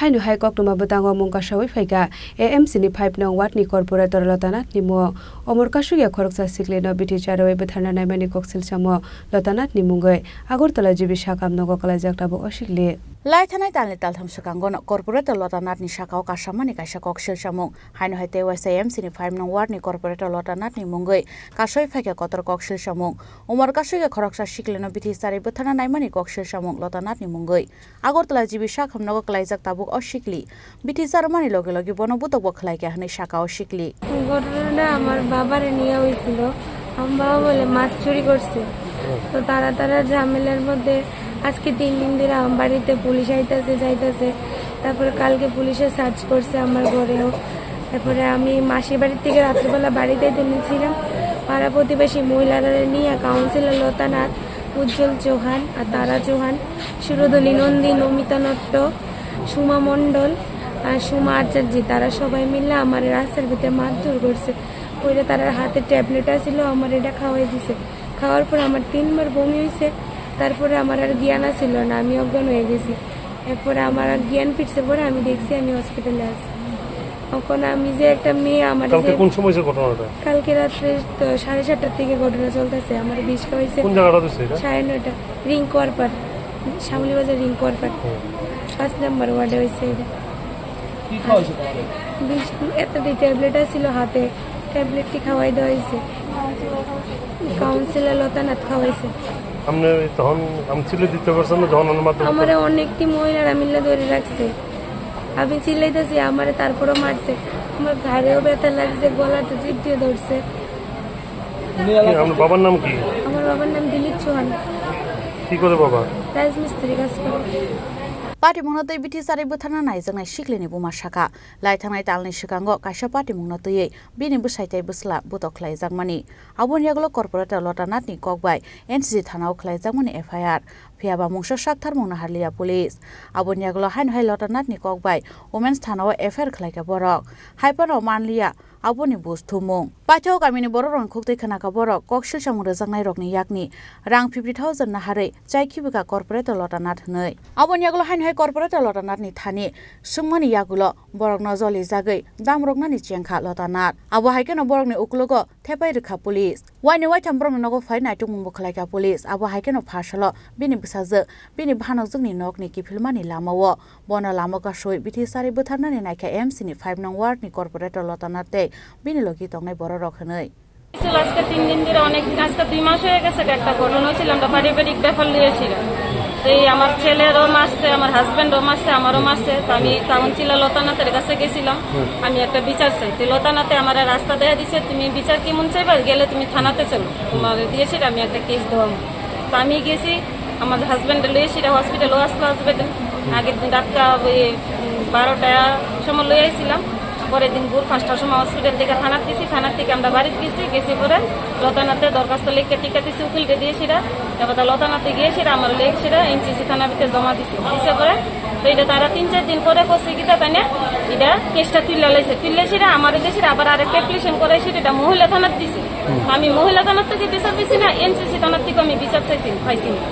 hainu hai koktuma butango mungka shawi phaika AMC ni 5 nong ward ni CorporatorLataNath ni mo Omar KasukyaKhoroksa Siklino Bithi Charuwi ButharnaNaimani Koksilsamung LataNath ni Mungwi Agortala jibi shakam nogo kalajak tabo oshikli Laithanai talni taltham shakangon CorporatorLataNath ni shakao kasamani kaisa Koksilsamung hainu hai tewas AMC ni 5 nong ward ni CorporatorLataNath ni Mungwi kasoi phaika kotor Koksilsamung Omar KasukyaKhoroksa Siklino Bithi Charuwi ButharnaNaimani Koksilsamung LataNath ni Mungwi Agortala jibi shakam nogo kalajak tabo oshikli Bithi Charuwi লগে লগে বনবুতক বখলাইকে হানি শাখাও শিখলি ঘটনাটা আমার বাবারে নিয়ে হইছিল আমার বাবা বলে মাছ চুরি করছে তো তারা ঝামেলার মধ্যে আজকে 3 দিন ধরে আমার বাড়িতে পুলিশ যাইতাছে তারপরে কালকে পুলিশে সার্চ করছে আমার ঘরেও তারপরে আমি মাসির বাড়ি থেকে রাত্রিবেলা বাড়িতে তুলেছিলাম পাড়া প্রতিবেশী মহিলারা নিয়ে কাউন্সিলর লতানাথ উজ্জ্বল চৌহান আর তারা চৌহান সুরধনী নন্দী নমিতা নট্ট সুমা মণ্ডল আর সুমা আচার্য তারা সবাই মিলে আমার রাস্তার ভিতরে মারধর করছে ওইটা তার হাতে ট্যাবলেট ছিল আমার এটা খাওয়াই দিছে খাওয়ার পর আমার 3 বার বমি হয়েছে তারপরে আমার আর জ্ঞান ছিল না আমি অজ্ঞান হয়ে গেছি এরপরে আমার জ্ঞান ফিরছে পরে আমি দেখছি আমি হসপিটালে আছি তখন আমি যে একটা মেয়ে আমার কালকে কোন সময় ছিল ঘটনাটা কালকে রাতে 7:30 থেকে ঘটনা চলতেছে আমার বিষ খাওয়াইছে কোন জায়গাটা দিছে এটা 9:30 রিং কোয়ারপার শামলি বাজার রিং কোয়ারপার 5 নম্বর ওয়ার্ডে হইছে এটা কি খাওয়াইছে তোমাকে একটা ট্যাবলেট ছিল হাতে ট্যাবলেটটি খাওয়াই দেওয়া হয়েছে কাউন্সিলর লতানাথ খাওয়াইছে আপনি তখন আমি চিল্লে দিতে পারছেন না যখন আমার অনেকটি মহিলারা মিলে ধরে রাখছে আমি চিল্লাইতেছি আমার তারপরও মারছে আমার ঘাড়েও ব্যথা লাগছে গলাটা টিপ দিয়ে ধরছে আমার বাবার নাম কি আমার বাবার নাম দিলীপ চৌহান কি করে বাবা রাজমিস্ত্রি কাজ করে Party Monotay Bithi Charuwi ButharnaNaimani Jangnai Siklini Buma Shaka Laithanai Talni Shikango Kaisa Party Mungnotoye Bini Busaitai Busla Butok Khlaijagmani Aboni Yaglo CorporatorLataNath ni Kokbai NCC Thanao Khlaijagmani FIR Phiaba Mungsa Sakthar Mungna Harlia Police Aboni Yaglo Hainhai LataNath ni Kokbai Women's Thanao FIR Khlaika Borok Haipano Manlia Aboni Busthumung Pacho Kamini Bororong Khuktai Khanaka Borok Koksilsamung Jangnai Rokni Yakni Rang 50,000 na Hare Chaikibika CorporatorLataNath Nei Aboni Yaglo Hainhai CorporatorLataNath ni Thani Sungmani Yagulo Borok Nojoli Jagai Damroknani Chengkha LataNath Abo Haikeno Borokni Uklogo Thepai Rikha Police Waini Waitam Borokni Nogo Phai Naitung Mungbo Khlaika Police Abo Haikeno Phasalo Bini Busaje Bini Bhanok Jungni Nokni Kifilmani Lamawo Bona Lamo Kasoi Bithi Charuwi ButharnaNaimani Naika MC ni 5 nong ward ni CorporatorLataNath Bini Logi Tongnai Bororok Hanoi আজকে 3 দিন ধরে অনেক আজকে 2 মাস হয়ে গেছে একটা ঘটনা ছিল আমরা পারিবারিক ব্যাপার নিয়েছিল এই আমার ছেলেরও মারছে আমার হাজবেন্ডও মারছে আমারও মারছে তো আমি কাউন্সিলর লতানাথের কাছে গেছিলাম আমি একটা বিচার চাই তো লতানাথে আমার রাস্তা দেয়া দিছে তুমি বিচার কি মন চাইবা গেলে তুমি থানাতে চলো তোমার দিয়েছি আমি একটা কেস দেবো তো আমি গেছি আমার হাজবেন্ড লইয়েছি হসপিটাল হসপিটাল আগের দিন রাতটা 12টা সময় লই আইছিলাম পরের দিন ভোর 5টার সময় হসপিটাল থেকে থানার দিয়েছি থানার থেকে আমরা বাড়িতে গেছি পরে লতানাথে দরখাস্ত লিখে টিকা দিয়েছি উকিলকে দিয়েছিরা এবার লতানাথে গিয়েছিরা আমার লেখছিরা এনসিসি থানার ভিতরে জমা দিছে পরে তো এটা তারা 3-4 দিন পরে করছে কি তাই না এটা কেসটা তুললেছিরা আমার দেশের আবার আরেকটা অ্যাপ্লিকেশন করেছি এটা মহিলা থানার দিছে আমি মহিলা থানার থেকে বিচার পেয়েছি না এনসিসি থানার থেকে আমি বিচার পাইছি না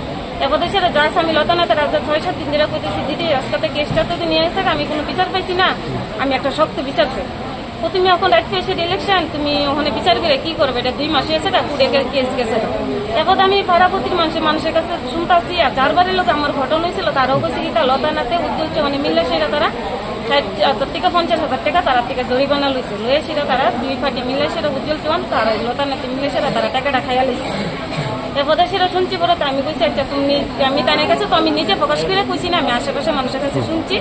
এবার দেশের যা আমি লতানাথের রাজা 6-7 দিন ধরে করতেছি দিদি রাস্তাতে কেসটা তো নিয়ে আসছে আমি কোনো বিচার পাইছি না আমি একটা শক্ত বিচার চাই তো তুমি এখন রাইট পেয়েছে ইলেকশন তুমি ওখানে বিচার করে কি করবে এটা 2 মাস হয়েছে এটা পুরো কেস গেছে এবার আমি পাড়াপতির মানুষের কাছে শুনতেছি আর 4 বারের লোক আমার ঘটনা হয়েছিল তারাও বলছে কি লতানাথে উজ্জ্বল চৌহান মিলে সেটা তারা 60 থেকে 50,000 টাকা তারা থেকে জরিমানা লইছিল তারা 2 পার্টি মিলে সেটা উজ্জ্বল চৌহান তারা লতানাথে মিলে সেটা তারা টাকাটা খাইয়া লইছে এরপরে সেটা শুনছি পরে তো আমি কইছি আচ্ছা তুমি আমি তাদের কাছে তো আমি নিজে প্রকাশ করে কইছি না আমি আশেপাশে মানুষের কাছে শুনছি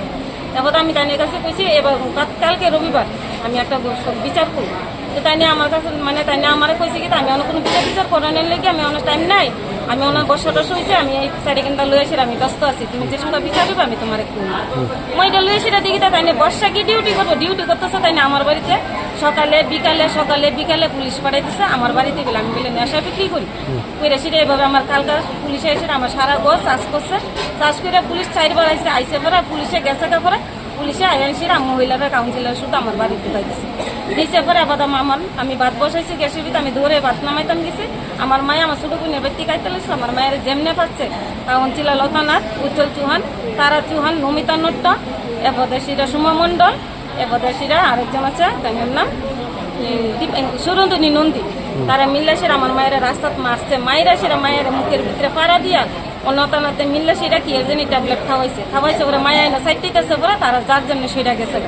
এরপর আমি তাদের কাছে কইছি এবার কালকে রবিবার আমি একটা বিচার করব তো তাই আমার কাছে মানে তাই আমার কইছি কি আমি অন্য কোনো বিচার করানোর লেগে আমি অনেক টাইম নাই আমি অনেক বর্ষটা হয়েছে আমি এই সাইডে কিন্তু লয়ে এসে আমি ব্যস্ত আছি তুমি যে সঙ্গে বিচার দিবে আমি তোমার একটু মই এটা লয়ে সেটা দেখি তাই বর্ষা কি ডিউটি করতেছে তাই না আমার বাড়িতে সকালে বিকালে পুলিশ পাঠাই দিচ্ছে আমার বাড়িতে গেলে আমি বলে নেশা বিক্রি করি ওই সেটা এভাবে আমার কালকে পুলিশে এসে আমার সারা ঘর চাষ করছে চাষ করে পুলিশ 4 বার আইসে পরে পুলিশে গেছে পরে পুলিশে আইসিরা মহিলারা কাউন্সিলর শুধু আমার বাড়িতে দিয়েছে পরে আবার আমি ভাত বসাইছি গ্যাসের ভিতরে আমি দৌড়ে ভাত নামাইতাম গেছি আমার মায়ে আমার ছোট বোনের ব্যক্তি খাইতে লাগছে আমার মায়ের যেমনে পাচ্ছে কাউন্সিলর লতানাথ উজ্জ্বল চৌহান তারা চৌহান নমিতা নট্ট এপদেশিরা সুমা মণ্ডল, এপদেশিরা আরেকজন আছে তার নাম সুরন্দনী নন্দী। তারা মিললে সেরা আমার মায়েরা রাস্তাত মারছে, মায়েরা সেরা মায়ের মুখের ভিতরে পাড়া দিয়া অন্যতানাতে মিললে সেটা কি এর জন্য ট্যাবলেট খাওয়াইছে ওরা মায়া না সাইডটিতেছে পরে তারা যার জন্য সেটা গেছে।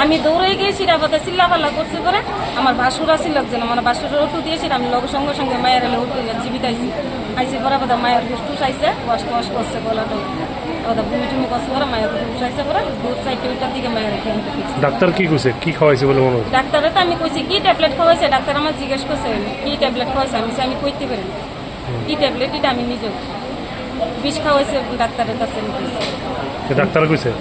আমি দৌড়ে গিয়ে সিরা পথে চিল্লাপাল্লা করছি পরে আমার বাসুরা ছিল একজন, আমার বাসুরের ওটু দিয়েছিল, আমি সঙ্গে সঙ্গে মায়ের এলে ওটু জীবিত আইসি পরে বোধ মায়ের হুসটুস আইসে ওয়াশ করছে গলাটা ভূমি টুমি করছে পরে মায়ের হুস আইসে পরে দূর সাইডে ওইটার দিকে মায়ের রেখে আনতে। ডাক্তার কি কইছে, কি খাওয়াইছে বলে মনে হয়? ডাক্তারে তো আমি কইছি কি ট্যাবলেট খাওয়াইছে, ডাক্তার আমার জিজ্ঞেস করছে কি ট্যাবলেট খাওয়াইছে, আমি কইতে পারি কি ট্যাবলেট, এটা আমি নিজেও বিষ খাওয়াইছে ডাক্তারের কাছে। ডাক্তার কইছে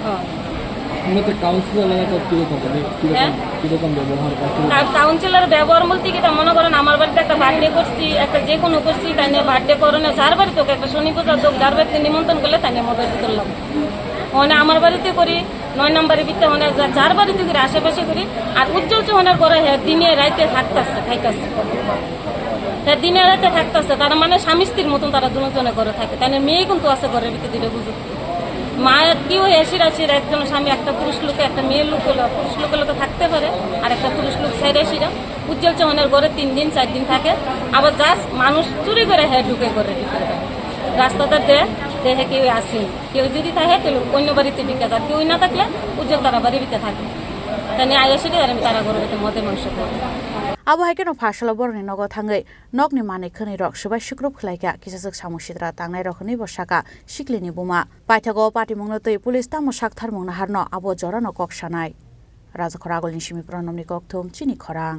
কাউন্সিলর ব্যবহার বলতে কি মনে করেন আমার বাড়িতে একটা বার্থডে করছি, একটা যে কোনো করছি, তাই নিয়ে বার্থডে করোনা যার বাড়িতে হোক একটা শনি পূজা হোক যার বাড়িতে নিমন্ত্রণ করলে তাই নিয়ে মদত করলাম। মানে আমার বাড়িতে করি 9 নম্বরের ভিতরে মানে যার বাড়িতে করি আশেপাশে করি। আর উজ্জ্বল চৌহানের পরে দিনে রাইতে থাকতেছে দিনে রাইতে থাকতেছে, তারা মানে স্বামী স্ত্রীর মতন তারা দুজনে ঘরে থাকে, তাই মেয়ে কিন্তু আছে ঘরের ভিতরে দিলে বুঝো মায়ের কি হয়ে এসির একজন স্বামী একটা পুরুষ লোকে একটা মেয়ের লোক পুরুষ লোকে থাকতে পারে, আর একটা পুরুষ লোক সাইড এসিরা উজ্জ্বল চৌহানের ঘরে 3 দিন 4 দিন থাকে। আবার জাস্ট মানুষ চুরি করে ঢুকে করে রাস্তাতে দেহে কেউ আসে, কেউ যদি থাকে কেউ অন্য বাড়িতে ঢুকে যায়, কেউ না থাকলে উজ্জ্বল তারা বাড়ির ভিতরে থাকে, তাই নিয়ে আইসিরি আর আমি তারা ঘরের ভিতরে মদের মাংস খাবো। আবহাওয়াকে ফাঁসল বরনি নগ থাঙ্গै নকनि माने खनै रक सुबाय सुग्रुप खलायका KasukyaKhoroksa सिद्रा तांनाय रखनि बसाका सिक्लिनि बुमा पाइथागो पार्टी मुंनो तै पुलिस तामो साकथार मुंनो हारनो आबो जरानो कक्सानाय राजा खरागलनि सिमि प्रनमनि कक्थुम Chini Khorang।